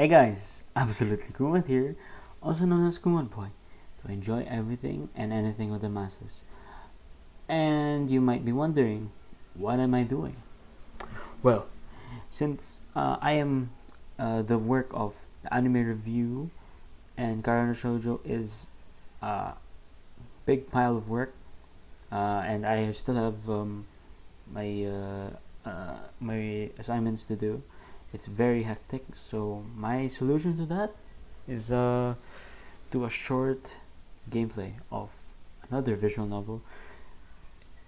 Hey guys, absolutely Kumot here, also known as Kumot Boy, to enjoy everything and anything with the masses. And you might be wondering, what am I doing? Well, since I am the work of the anime review and Karano Shoujo is a big pile of work, and I still have my assignments to do. It's very hectic, so my solution to that is do a short gameplay of another visual novel,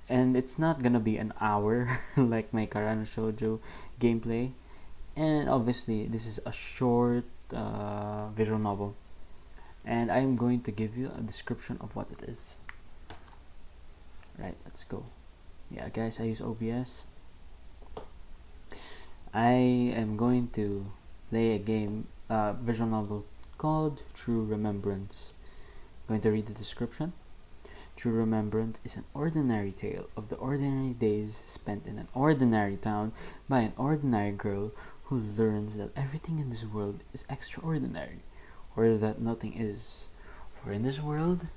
and it's not gonna be an hour like my Karano Shoujo gameplay. And obviously, this is a short visual novel, and I'm going to give you a description of what it is. Right, let's go. Yeah, guys, I use OBS. I am going to play a game, visual novel called True Remembrance. I'm going to read the description. True Remembrance is an ordinary tale of the ordinary days spent in an ordinary town by an ordinary girl who learns that everything in this world is extraordinary, or that nothing is. For in this world,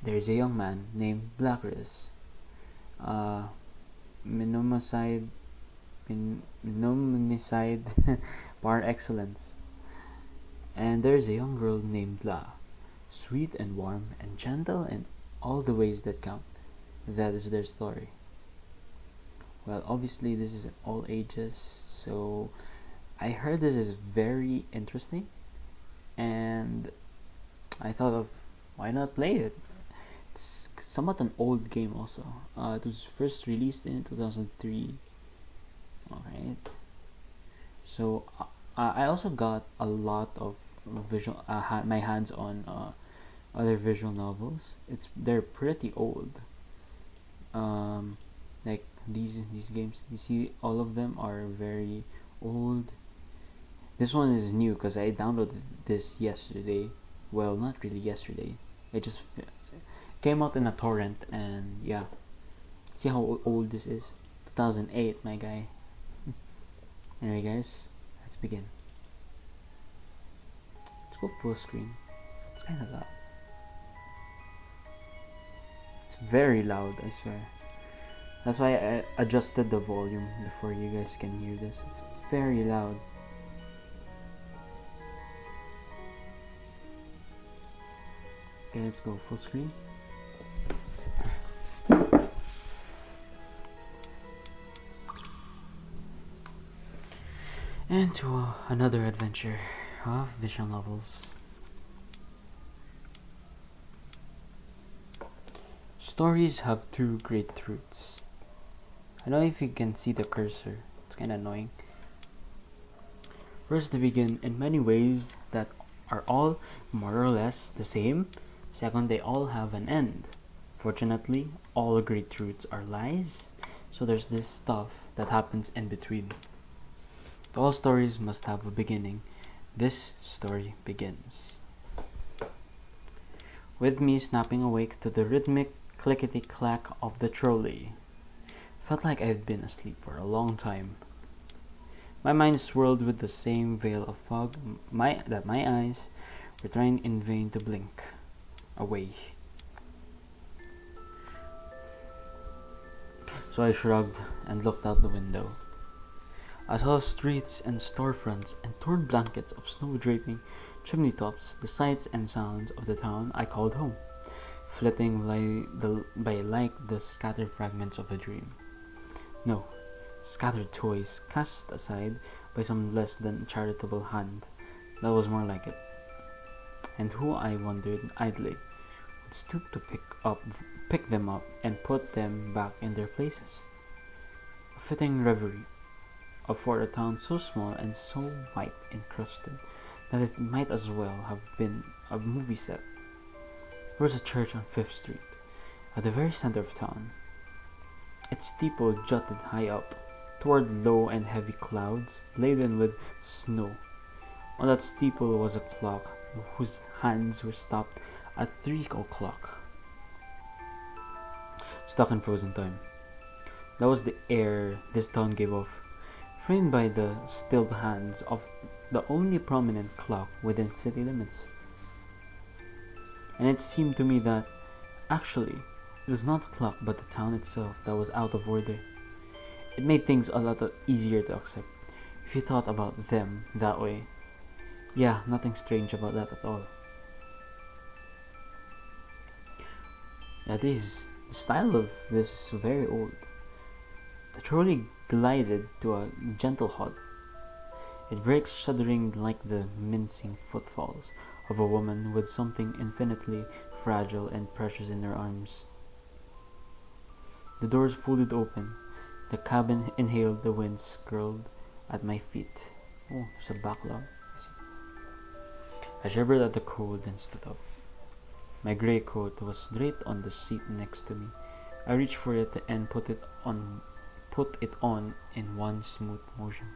there is a young man named Blackiris, Mnemonicide, Mnemonicide par excellence, and there is a young girl named La, sweet and warm and gentle in all the ways that count. That is their story. Well, obviously, this is in all ages, so I heard this is very interesting, and I thought of why not play it. It's somewhat an old game, also. It was first released in 2003. Alright. So, I also got a lot of my hands on other visual novels. They're pretty old. Like these games, you see, all of them are very old. This one is new because I downloaded this yesterday. Well, not really yesterday. It just came out in a torrent, and yeah. See how old this is? 2008, my guy. Anyway, guys, let's begin. Let's go full screen. It's kind of loud. It's very loud, I swear. That's why I adjusted the volume before you guys can hear this. It's very loud. Okay, let's go full screen. And to another adventure of visual novels. Stories have two great truths. I don't know if you can see the cursor, it's kinda annoying. First, they begin in many ways that are all more or less the same. Second, they all have an end. Fortunately, all great truths are lies, so there's this stuff that happens in between. All stories must have a beginning. This story begins with me snapping awake to the rhythmic clickety-clack of the trolley. Felt like I'd been asleep for a long time. My mind swirled with the same veil of fog that my eyes were trying in vain to blink away. So I shrugged and looked out the window. I saw streets and storefronts and torn blankets of snow draping chimney tops, the sights and sounds of the town I called home, flitting by like the scattered fragments of a dream. No, scattered toys cast aside by some less than charitable hand. That was more like it. And who, I wondered idly, would stoop to pick them up and put them back in their places. A fitting reverie for a town so small and so white encrusted that it might as well have been a movie set. There was a church on 5th Street, at the very center of town. Its steeple jutted high up, toward low and heavy clouds laden with snow. On that steeple was a clock whose hands were stopped at 3 o'clock. Stuck in frozen time. That was the air this town gave off, framed by the stilled hands of the only prominent clock within city limits. And it seemed to me that, actually, it was not the clock but the town itself that was out of order. It made things a lot easier to accept if you thought about them that way. Yeah, nothing strange about that at all. Yeah, the style of this is very old. The trolley glided to a gentle halt. It breaks shuddering like the mincing footfalls of a woman with something infinitely fragile and precious in her arms. The doors folded open. The cabin inhaled the wind skirled at my feet. Oh, there's a backlog. I shivered at the cold and stood up. My grey coat was draped on the seat next to me. I reached for it and put it on in one smooth motion.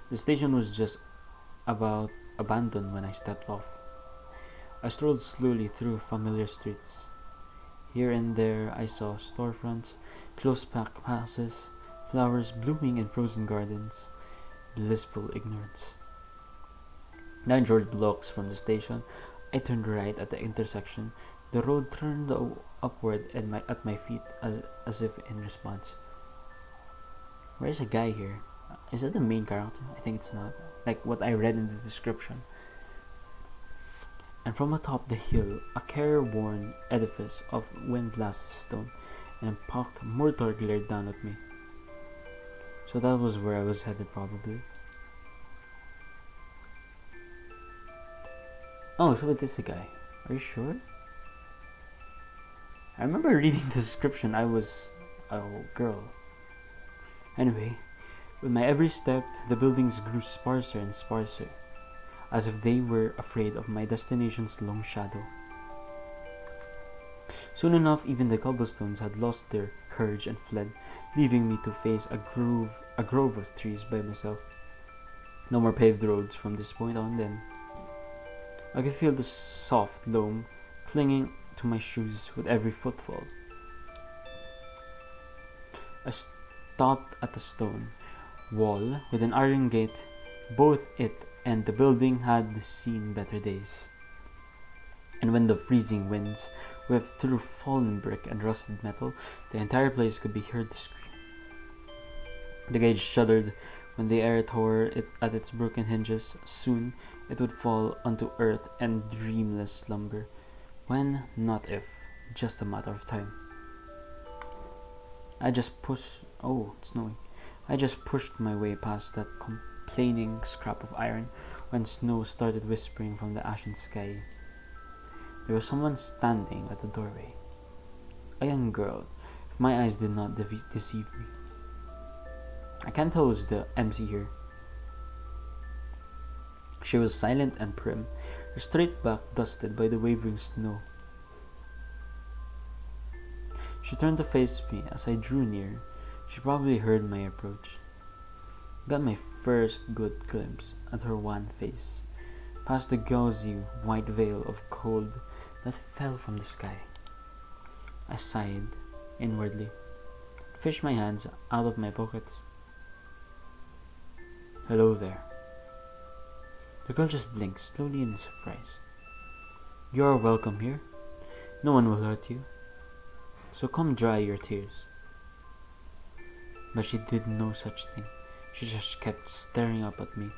The station was just about abandoned when I stepped off. I strolled slowly through familiar streets. Here and there I saw storefronts, close-packed houses, flowers blooming in frozen gardens. Blissful ignorance. 9 short blocks from the station, I turned right at the intersection. The road turned upward at my feet as if in response. Where's a guy here? Is that the main character? I think it's not. Like what I read in the description. And from atop the hill, a careworn edifice of wind-blasted stone and pocked mortar glared down at me. So that was where I was headed, probably. Oh, so it is a guy. Are you sure? I remember reading the description. I was a girl. Anyway, with my every step, the buildings grew sparser and sparser, as if they were afraid of my destination's long shadow. Soon enough, even the cobblestones had lost their courage and fled, leaving me to face a grove of trees by myself. No more paved roads from this point on then. I could feel the soft loam clinging to my shoes with every footfall. I stopped at a stone wall with an iron gate. Both it and the building had seen better days. And when the freezing winds whipped through fallen brick and rusted metal, the entire place could be heard to scream. The gate shuddered when the air tore it at its broken hinges. Soon it would fall onto earth and dreamless slumber. When, not if, just a matter of time. It's snowing. I just pushed my way past that complaining scrap of iron when snow started whispering from the ashen sky. There was someone standing at the doorway. A young girl, if my eyes did not deceive me. I can't tell who's the MC here. She was silent and prim, her straight back dusted by the wavering snow. She turned to face me as I drew near. She probably heard my approach. Got my first good glimpse at her wan face, past the gauzy white veil of cold that fell from the sky. I sighed inwardly, fished my hands out of my pockets. Hello there. The girl just blinked slowly in surprise. You are welcome here. No one will hurt you. So come dry your tears. But she did no such thing. She just kept staring up at me,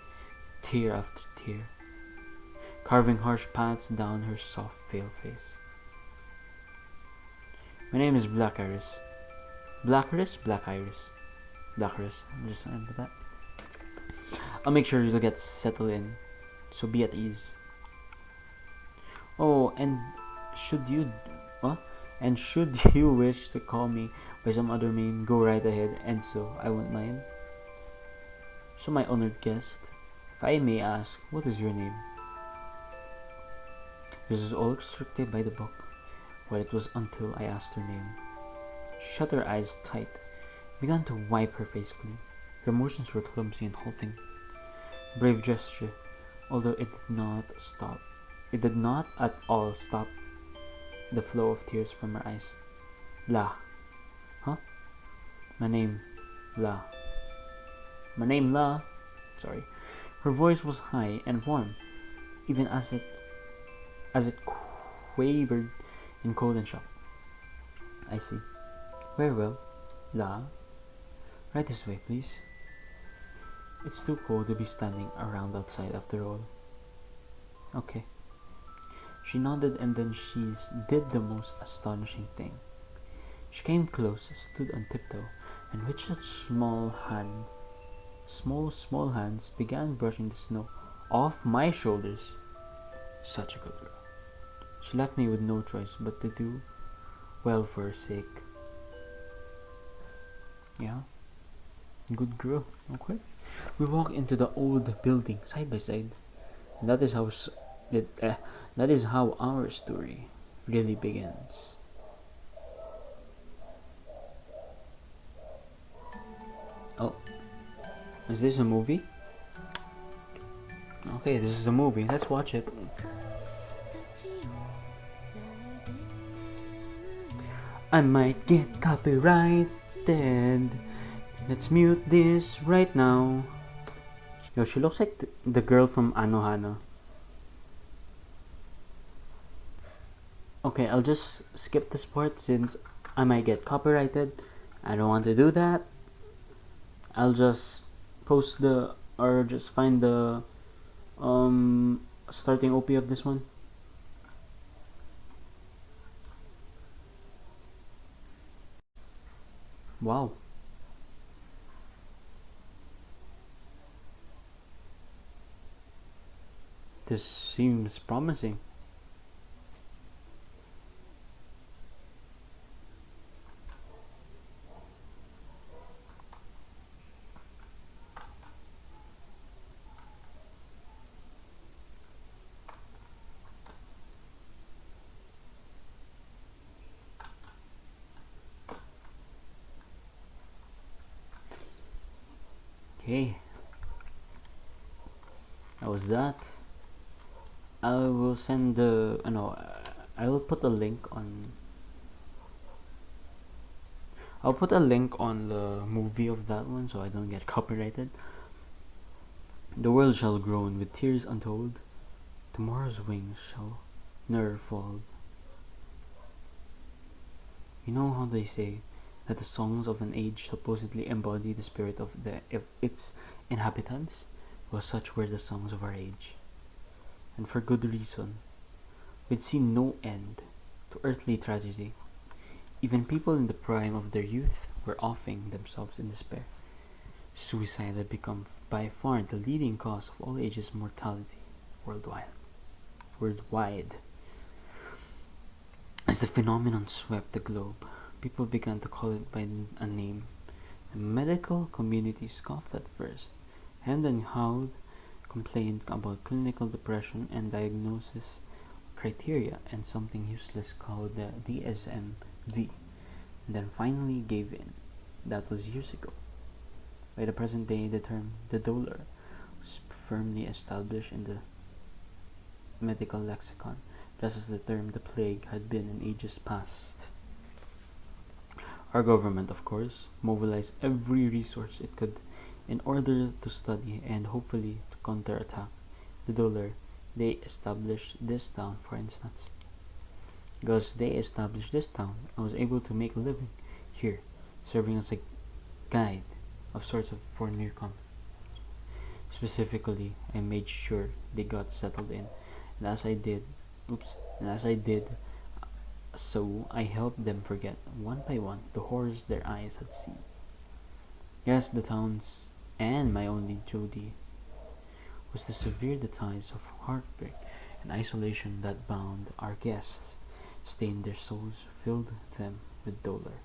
tear after tear, carving harsh paths down her soft, pale face. My name is Blackiris. Blackiris? Blackiris. Blackiris. I'm just saying about that. I'll make sure you'll get settled in, so be at ease. Oh, and should you wish to call me by some other name, go right ahead, and so I won't mind. So my honored guest, if I may ask, what is your name? This is all restricted by the book. Well, it was until I asked her name. She shut her eyes tight, began to wipe her face clean. Her motions were clumsy and halting. Brave gesture, although it did not at all stop the flow of tears from her eyes. Blah. Huh? My name, Blah. My name La. Sorry. Her voice was high and warm, even as it quavered in cold and shock. I see. Very well. La. Right this way, please. It's too cold to be standing around outside after all. Okay. She nodded and then she did the most astonishing thing. She came close, stood on tiptoe, and with such small hands began brushing the snow off my shoulders. Such a good girl. She left me with no choice but to do well for her sake. Yeah, good girl. Okay. We walk into the old building side by side. And that is how our story really begins. Oh, is this a movie? Okay, this is a movie. Let's watch it. I might get copyrighted. Let's mute this right now. Yo, she looks like the girl from Anohana. Okay, I'll just skip this part since I might get copyrighted. I don't want to do that. I'll just just find the starting OP of this one. Wow. This seems promising. Okay. That was that. I will send the I will put a link on I'll put a link on the movie of that one so I don't get copyrighted. The world shall groan with tears untold. Tomorrow's wings shall ne'er fall. You know how they say that the songs of an age supposedly embody the spirit of its inhabitants? Well, such were the songs of our age. And for good reason. We'd seen no end to earthly tragedy. Even people in the prime of their youth were offing themselves in despair. Suicide had become by far the leading cause of all ages mortality worldwide. As the phenomenon swept the globe, people began to call it by a name. The medical community scoffed at first, hemmed and hawed, complained about clinical depression and diagnosis criteria and something useless called the DSM-V, and then finally gave in. That was years ago. By the present day, the term the dollar was firmly established in the medical lexicon, just as the term the plague had been in ages past. Our government, of course, mobilized every resource it could in order to study and hopefully to counterattack the dollar. They established this town, for instance. Because they established this town, I was able to make a living here, serving as a guide of sorts for newcomers. Specifically, I made sure they got settled in, and as I did so, I helped them forget, one by one, the horrors their eyes had seen. Yes, the town's and my only Jody was the severe ties of heartbreak and isolation that bound our guests, stained their souls, filled them with dolor.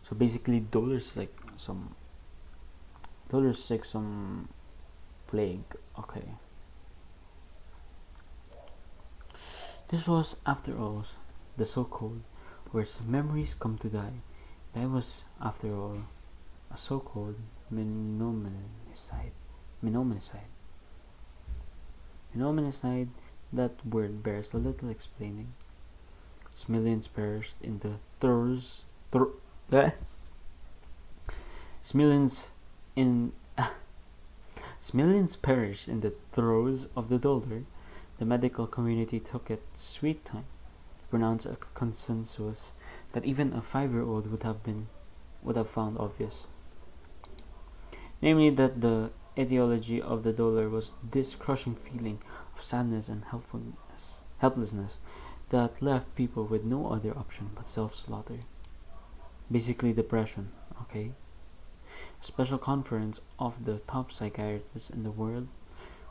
So basically, dollar's like some plague. Okay. This was, after all, the so-called where memories come to die. That was, after all, a so-called Mnemonicide. Mnemonicide, that word bears a little explaining. As millions perished in the as millions In as millions perished in the throes of the dollar, the medical community took its sweet time to pronounce a consensus that even a 5-year-old would have found obvious, namely that the etiology of the dollar was this crushing feeling of sadness and helplessness that left people with no other option but self-slaughter. Basically depression, okay? A special conference of the top psychiatrists in the world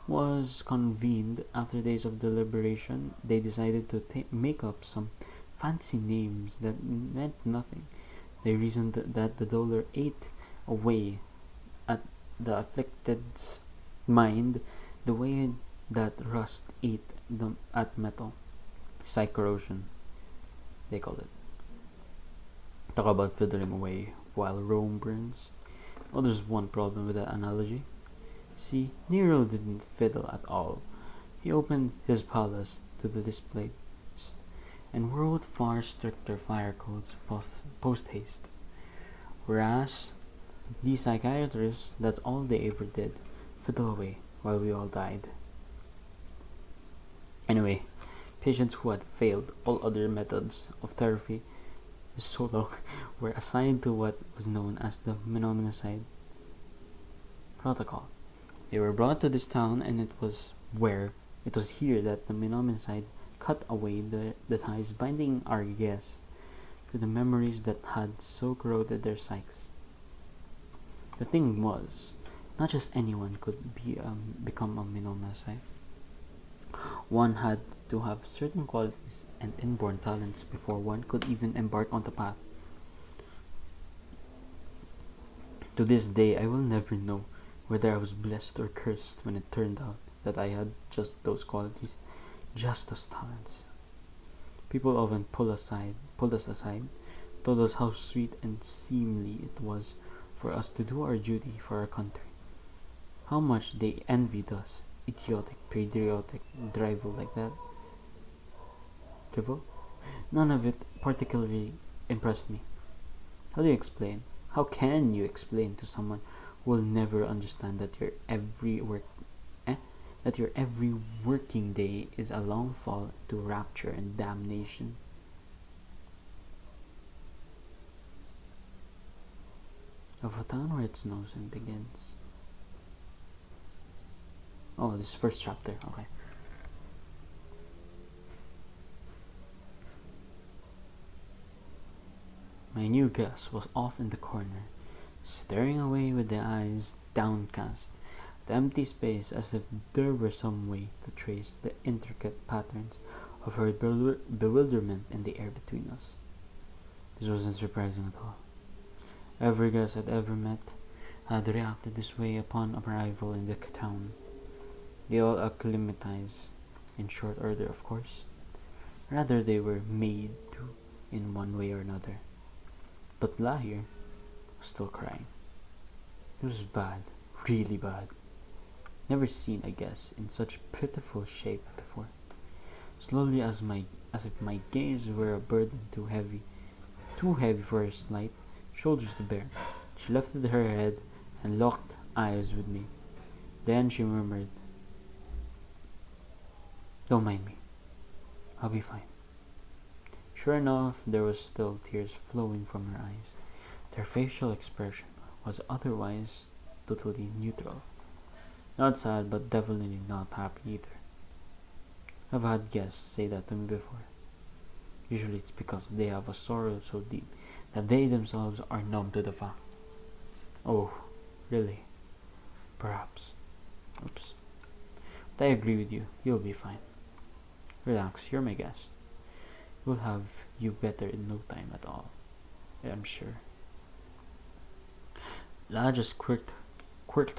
was convened. After days of deliberation. They decided to make up some fancy names that meant nothing. They reasoned that the dollar ate away at the afflicted's mind the way that rust ate at metal. Psych-corrosion, they call it. Talk about fiddling away while Rome burns. Well, there's one problem with that analogy. See, Nero didn't fiddle at all. He opened his palace to the displaced and wrote far stricter fire codes post haste. Whereas these psychiatrists, that's all they ever did, fiddle away while we all died. Anyway, patients who had failed all other methods of therapy solo were assigned to what was known as the Mnemonicide protocol. They were brought to this town, and it was here that the Mnemonicide cut away the ties binding our guests to the memories that had so corroded their psyches. The thing was, not just anyone could become a Mnemonicide. One had to have certain qualities and inborn talents before one could even embark on the path. To this day, I will never know whether I was blessed or cursed when it turned out that I had just those qualities, just those talents. People often pulled us aside, told us how sweet and seemly it was for us to do our duty for our country, how much they envied us, idiotic, patriotic drivel like that. Drivel? None of it particularly impressed me. How do you explain? How can you explain to someone who will never understand that your every working day is a long fall to rapture and damnation? Of a town where it snows and begins. Oh, this is first chapter. Okay. My new guest was off in the corner, staring away with their eyes downcast, the empty space, as if there were some way to trace the intricate patterns of her bewilderment in the air between us. This wasn't surprising at all. Every guest I'd ever met had reacted this way upon arrival in the town. They all acclimatized in short order, of course. Rather, they were made to in one way or another. But Lahir was still crying. It was bad, really bad. Never seen, I guess, in such pitiful shape before. Slowly, as if my gaze were a burden too heavy for her slight shoulders to bear, she lifted her head and locked eyes with me. Then she murmured, "Don't mind me. I'll be fine." Sure enough, there was still tears flowing from her eyes. Their facial expression was otherwise totally neutral. Not sad, but definitely not happy either. I've had guests say that to me before. Usually it's because they have a sorrow so deep that they themselves are numb to the fact. Oh, really? Perhaps. Oops. But I agree with you. You'll be fine. Relax, you're my guest. We'll have you better in no time at all, I'm sure. La just quirked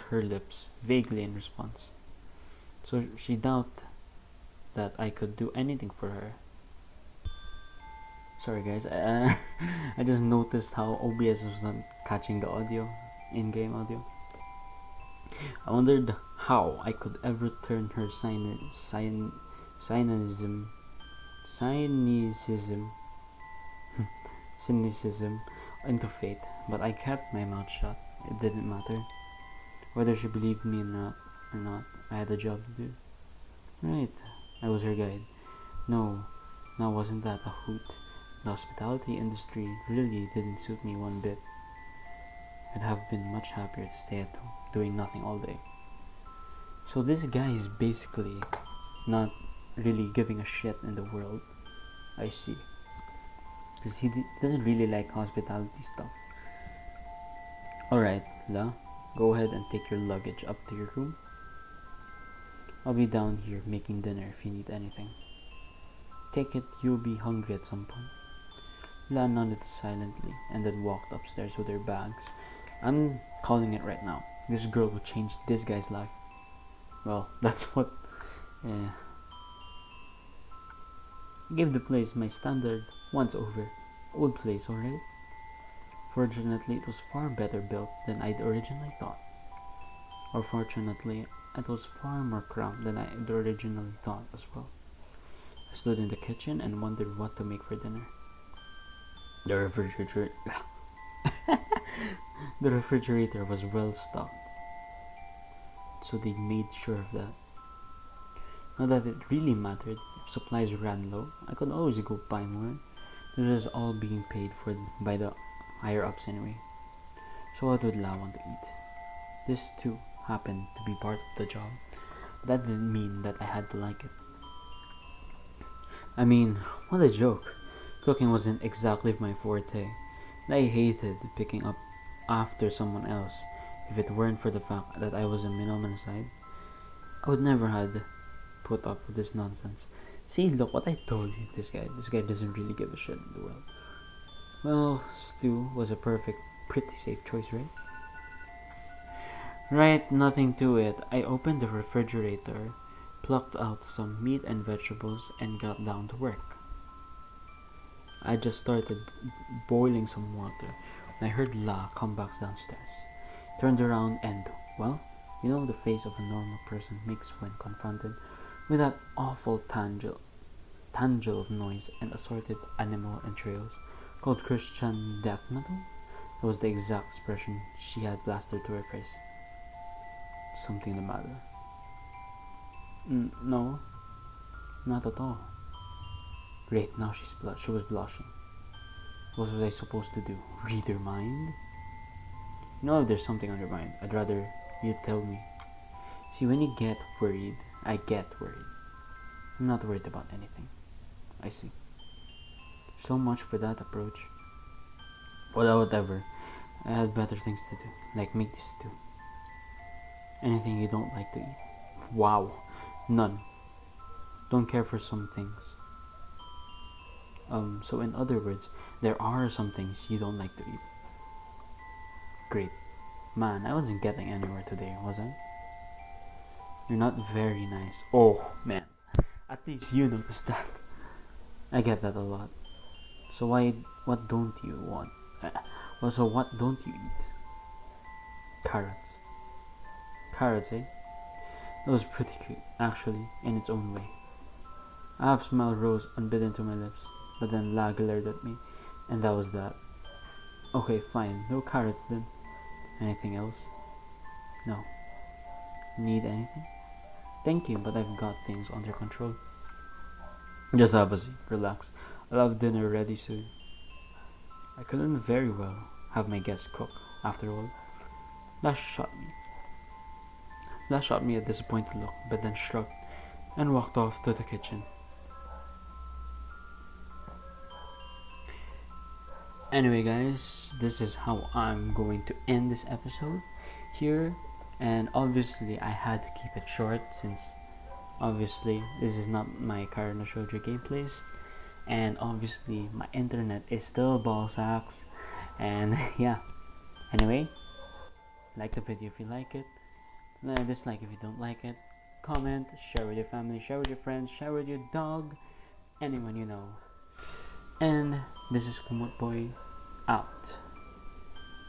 her lips vaguely in response. So she doubted that I could do anything for her. Sorry guys, I just noticed how OBS was not catching the audio, in-game audio. I wondered how I could ever turn her cynicism into faith, but I kept my mouth shut. It didn't matter. Whether she believed me or not, I had a job to do. Right, I was her guide. No, now wasn't that a hoot? The hospitality industry really didn't suit me one bit. I'd have been much happier to stay at home, doing nothing all day. So this guy is basically not really giving a shit in the world. I see. Because he doesn't really like hospitality stuff. Alright, La, go ahead and take your luggage up to your room. I'll be down here making dinner if you need anything. Take it, you'll be hungry at some point. La nodded silently and then walked upstairs with her bags. I'm calling it right now. This girl will change this guy's life. Well, that's what... Give the place my standard once over. Old place, alright? Fortunately, it was far better built than I'd originally thought. Or fortunately, it was far more cramped than I'd originally thought as well. I stood in the kitchen and wondered what to make for dinner. The refrigerator was well stocked, so they made sure of that. Not that it really mattered. If supplies ran low, I could always go buy more. This was all being paid for by the higher ups anyway. So what would La want to eat? This too happened to be part of the job. But that didn't mean that I had to like it. I mean, what a joke. Cooking wasn't exactly my forte. And I hated picking up after someone else. If it weren't for the fact that I was a Mnemonicide, I would never have put up with this nonsense. See, look what I told you. This guy doesn't really give a shit in the world. Well, stew was a pretty safe choice, right? Right, nothing to it. I opened the refrigerator, plucked out some meat and vegetables, and got down to work. I just started boiling some water when I heard La come back downstairs. Turned around and, well, you know the face of a normal person makes when confronted with that awful tangle of noise and assorted animal entrails called Christian death metal? That was the exact expression she had plastered to her face. Something the matter? No, not at all. Great, now she was blushing. What was I supposed to do? Read her mind? You know, if there's something on your mind, I'd rather you tell me. See, when you get worried, I get worried. I'm not worried about anything. I see. So much for that approach. Well, whatever. I had better things to do, like make this stew. Anything you don't like to eat? Wow, none. Don't care for some things. So in other words, there are some things you don't like to eat. Great. Man, I wasn't getting anywhere today, was I? You're not very nice. Oh, man. At least you noticed that. I get that a lot. So what don't you want? So what don't you eat? Carrots. Carrots, eh? That was pretty cute, actually, in its own way. A half smile rose unbidden to my lips, but then La glared at me, and that was that. Okay, fine, no carrots then. Anything else? No. Need anything? Thank you, but I've got things under control. Just have a seat, relax. I'll have dinner ready soon. I couldn't very well have my guests cook, after all. La shot me a disappointed look, but then shrugged and walked off to the kitchen. Anyway, guys, this is how I'm going to end this episode here. And obviously, I had to keep it short since obviously this is not my Karana Shoujo gameplays. And obviously, my internet is still ball sacks. And yeah, anyway, like the video if you like it. Dislike if you don't like it. Comment, share with your family, share with your friends, share with your dog, anyone you know. And this is Kumot Boy out.